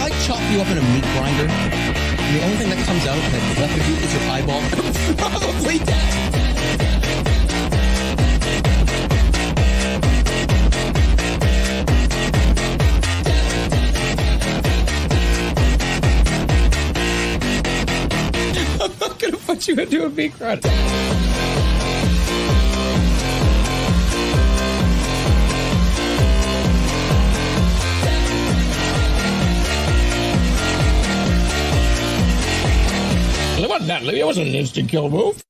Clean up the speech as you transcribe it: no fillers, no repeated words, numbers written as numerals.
I chop you up in a meat grinder, and the only thing that comes out that's left of you is your eyeball, probably dead. I'm not gonna put you into a meat grinder. It wasn't an instant kill move.